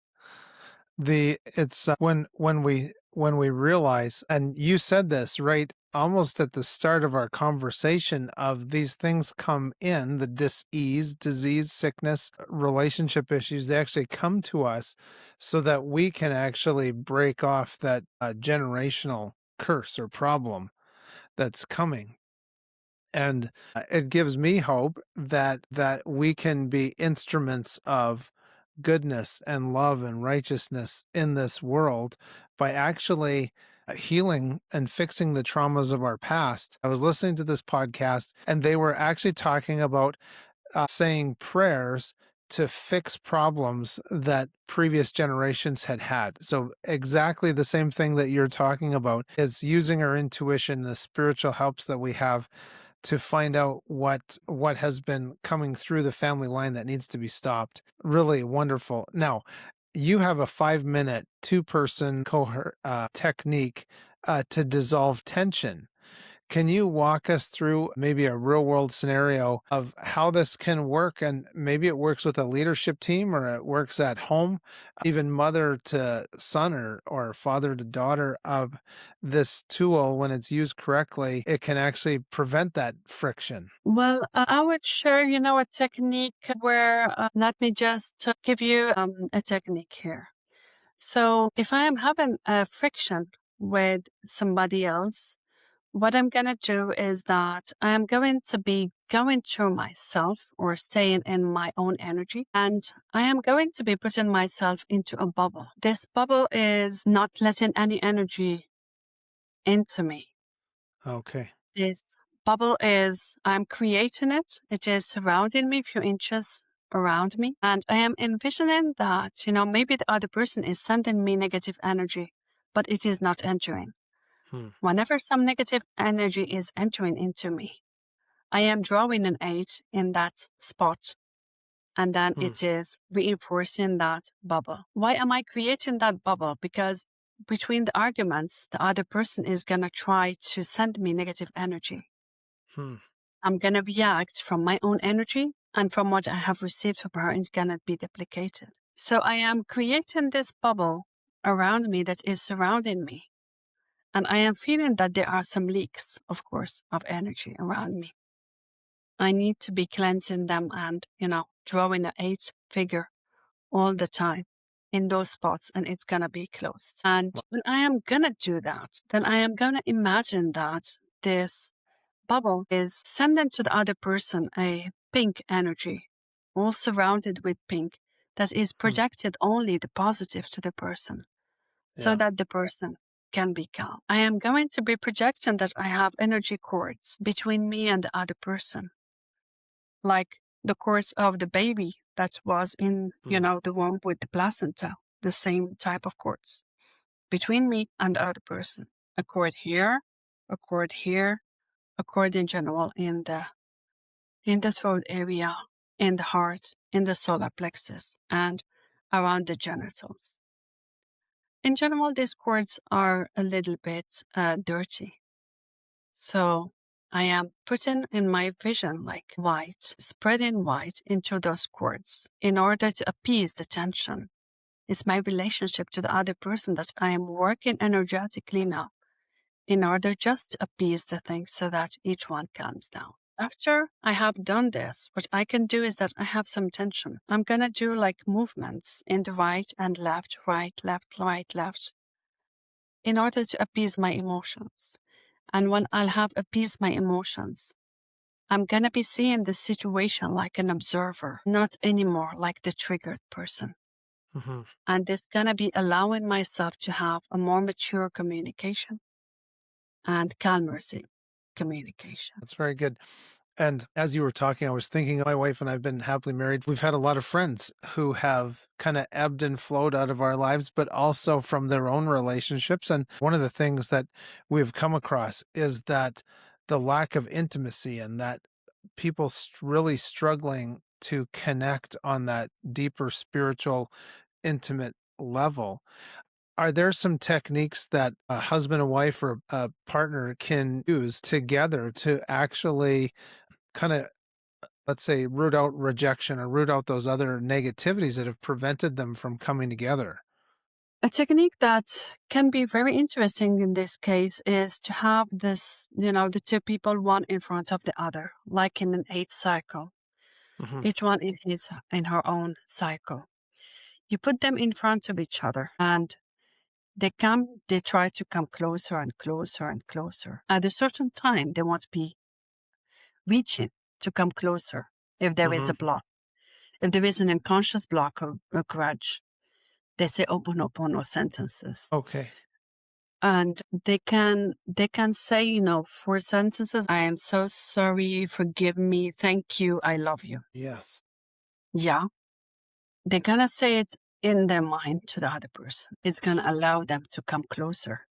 It's when we realize, and you said this right almost at the start of our conversation, of these things come in, the dis-ease, disease, sickness, relationship issues, they actually come to us so that we can actually break off that generational curse or problem that's coming. And it gives me hope that we can be instruments of goodness and love and righteousness in this world by actually healing and fixing the traumas of our past. I was listening to this podcast, and they were actually talking about saying prayers to fix problems that previous generations had had. So exactly the same thing that you're talking about is using our intuition, the spiritual helps that we have, to find out what has been coming through the family line that needs to be stopped. Really wonderful. Now, you have a 5-minute, 2-person technique to dissolve tension. Can you walk us through maybe a real world scenario of how this can work? And maybe it works with a leadership team or it works at home, even mother to son or father to daughter of this tool. When it's used correctly, it can actually prevent that friction. Well, I would share, a technique where, let me just give you a technique here. So if I am having a friction with somebody else, what I'm going to do is that I am going to be going through myself or staying in my own energy. And I am going to be putting myself into a bubble. This bubble is not letting any energy into me. Okay. This bubble is, I'm creating it. It is surrounding me a few inches around me. And I am envisioning that, maybe the other person is sending me negative energy, but it is not entering. Hmm. Whenever some negative energy is entering into me, I am drawing an 8 in that spot. And then it is reinforcing that bubble. Why am I creating that bubble? Because between the arguments, the other person is going to try to send me negative energy. Hmm. I'm going to react from my own energy, and from what I have received from her, it's going to be duplicated. So I am creating this bubble around me that is surrounding me. And I am feeling that there are some leaks, of course, of energy around me. I need to be cleansing them and, drawing an 8 figure all the time in those spots, and it's going to be closed. And when I am going to do that, then I am going to imagine that this bubble is sending to the other person a pink energy, all surrounded with pink, that is projected only the positive to the person, so that the person can be calm. I am going to be projecting that I have energy cords between me and the other person, like the cords of the baby that was in, the womb with the placenta, the same type of cords between me and the other person. A cord here, a cord here, a cord in general in the throat area, in the heart, in the solar plexus, and around the genitals. In general, these cords are a little bit dirty. So I am putting in my vision like white, spreading white into those cords in order to appease the tension. It's my relationship to the other person that I am working energetically now in order just to appease the thing so that each one calms down. After I have done this, what I can do is that I have some tension. I'm going to do like movements in the right and left, right, left, in order to appease my emotions. And when I'll have appeased my emotions, I'm going to be seeing the situation like an observer, not anymore like the triggered person. And it's going to be allowing myself to have a more mature communication and calmer communication. That's very good. And as you were talking, I was thinking my wife and I've been happily married. We've had a lot of friends who have kind of ebbed and flowed out of our lives, but also from their own relationships. And one of the things that we've come across is that the lack of intimacy and that people really struggling to connect on that deeper spiritual, intimate level. Are there some techniques that a husband and wife or a partner can use together to actually kind of, let's say, root out rejection or root out those other negativities that have prevented them from coming together? A technique that can be very interesting in this case is to have this, the two people, one in front of the other, like in an 8 cycle, each one in her own cycle. You put them in front of each other and they try to come closer and closer and closer. At a certain time, they want to be reaching to come closer if there is a block. If there is an unconscious block or a grudge, they say Ho'oponopono sentences. Okay. And they can say, 4 sentences. I am so sorry, forgive me, thank you, I love you. Yes. Yeah. They're going to say it in their mind to the other person. It's going to allow them to come closer.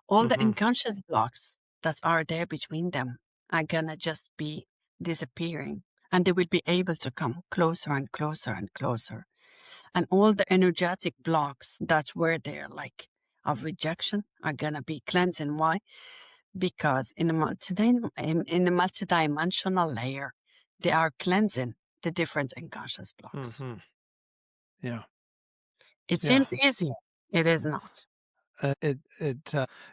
All the unconscious blocks that are there between them are going to just be disappearing. And they will be able to come closer and closer and closer. And all the energetic blocks that were there, like of rejection, are going to be cleansing. Why? because in a multidimensional layer, they are cleansing the different unconscious blocks. Mm-hmm. Yeah. It Yeah. seems easy. It is not.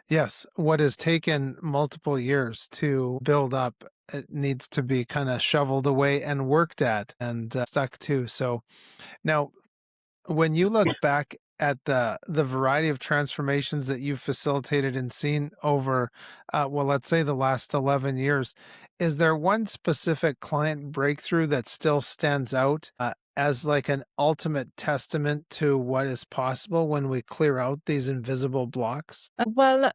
Yes, what has taken multiple years to build up, it needs to be kind of shoveled away and worked at and stuck to. So now, when you look back at the variety of transformations that you've facilitated and seen over, well, let's say the last 11 years, is there one specific client breakthrough that still stands out as like an ultimate testament to what is possible when we clear out these invisible blocks?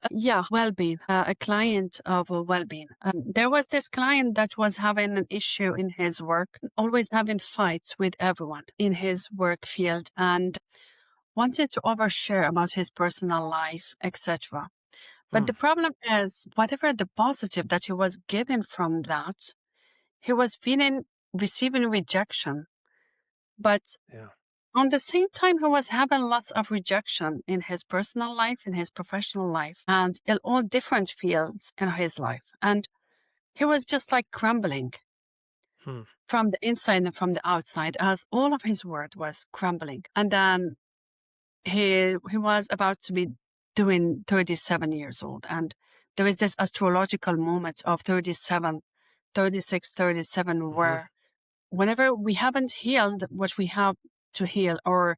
Yeah, well-being, a client of well-being. There was this client that was having an issue in his work, always having fights with everyone in his work field and wanted to overshare about his personal life, etc. But the problem is, whatever the positive that he was getting from that, he was receiving rejection. But Yeah. on the same time, he was having lots of rejection in his personal life, in his professional life, and in all different fields in his life. And he was just like crumbling Hmm. from the inside and from the outside, as all of his work was crumbling. And then he was about to be doing 37 years old. And there is this astrological moment of 37, 36, 37, Mm-hmm. where whenever we haven't healed what we have to heal, or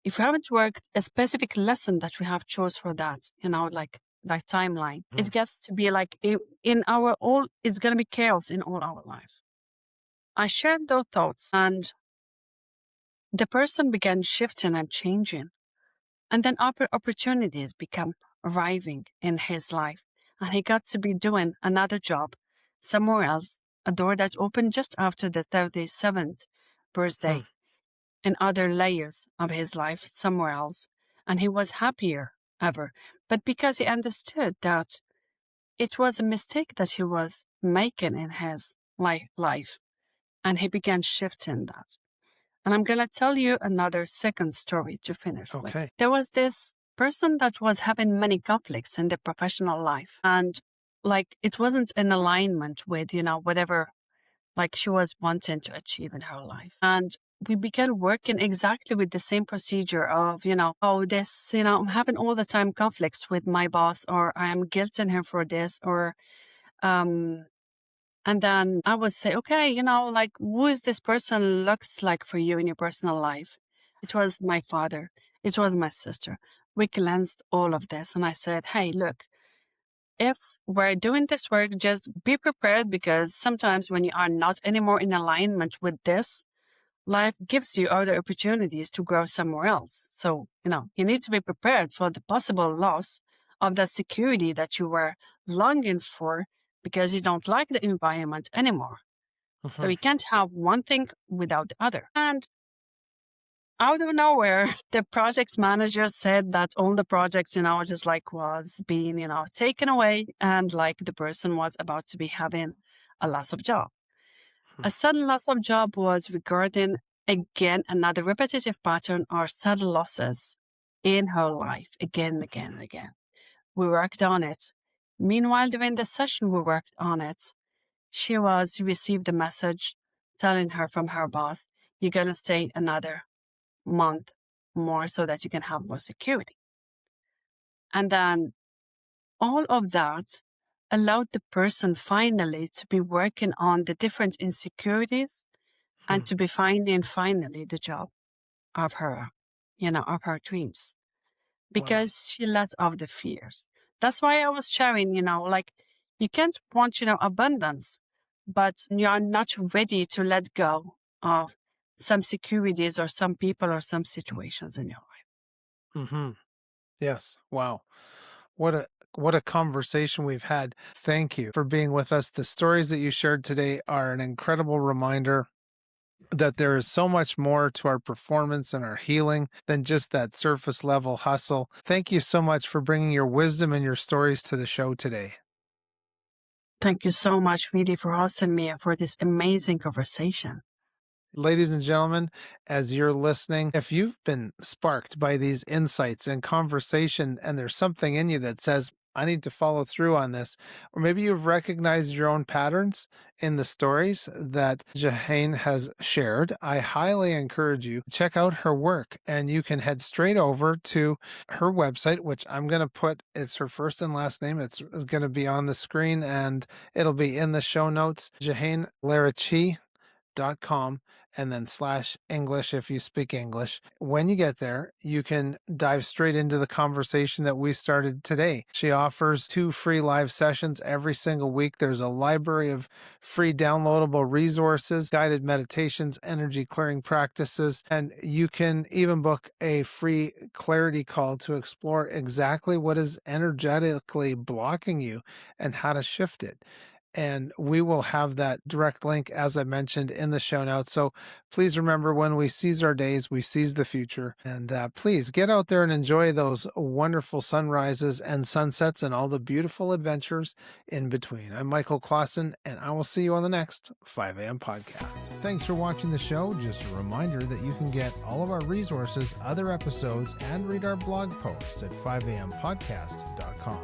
if we haven't worked a specific lesson that we have chose for that, like that timeline, Mm-hmm. it gets to be like it's going to be chaos in all our life. I shared those thoughts and the person began shifting and changing. And then opportunities become arriving in his life. And he got to be doing another job somewhere else, a door that opened just after the 37th birthday in other layers of his life somewhere else. And he was happier ever. But because he understood that it was a mistake that he was making in his life, and he began shifting that. And I'm going to tell you another second story to finish with. Okay. There was this person that was having many conflicts in their professional life. And like it wasn't in alignment with, whatever like she was wanting to achieve in her life. And we began working exactly with the same procedure of, I'm having all the time conflicts with my boss, or I am guilting him for this, or and then I would say, okay, like who is this person looks like for you in your personal life? It was my father. It was my sister. We cleansed all of this. And I said, hey, look, if we're doing this work, just be prepared, because sometimes when you are not anymore in alignment with this, life gives you other opportunities to grow somewhere else. So, you need to be prepared for the possible loss of the security that you were longing for, because you don't like the environment anymore. So you can't have one thing without the other. And out of nowhere, the projects manager said that all the projects, just like was being, taken away, and like the person was about to be having a loss of job. A sudden loss of job was regarding, again, another repetitive pattern or sudden losses in her life, again and again and again. We worked on it. Meanwhile, during the session we worked on it, she received a message telling her from her boss, you're going to stay another month more so that you can have more security. And then all of that allowed the person finally to be working on the different insecurities and to be finding finally the job of her, of her dreams, because she let off the fears. That's why I was sharing, like you can't want, abundance, but you are not ready to let go of some securities or some people or some situations in your life. Mm-hmm. Yes. Wow. What a conversation we've had. Thank you for being with us. The stories that you shared today are an incredible reminder that there is so much more to our performance and our healing than just that surface level hustle. Thank you so much for bringing your wisdom and your stories to the show today. Thank you so much, Vidi, for hosting me and for this amazing conversation. Ladies and gentlemen, as you're listening, if you've been sparked by these insights and conversation and there's something in you that says, I need to follow through on this. Or maybe you've recognized your own patterns in the stories that Jahane has shared. I highly encourage you to check out her work, and you can head straight over to her website, which I'm going to put, it's her first and last name. It's going to be on the screen and it'll be in the show notes. JahaneLarachi.com and then /English if you speak English. When you get there, you can dive straight into the conversation that we started today. She offers 2 free live sessions every single week. There's a library of free downloadable resources, guided meditations, energy clearing practices, and you can even book a free clarity call to explore exactly what is energetically blocking you and how to shift it. And we will have that direct link, as I mentioned, in the show notes. So please remember, when we seize our days, we seize the future. And please get out there and enjoy those wonderful sunrises and sunsets and all the beautiful adventures in between. I'm Michael Clausen, and I will see you on the next 5 a.m. podcast. Thanks for watching the show. Just a reminder that you can get all of our resources, other episodes, and read our blog posts at 5ampodcast.com.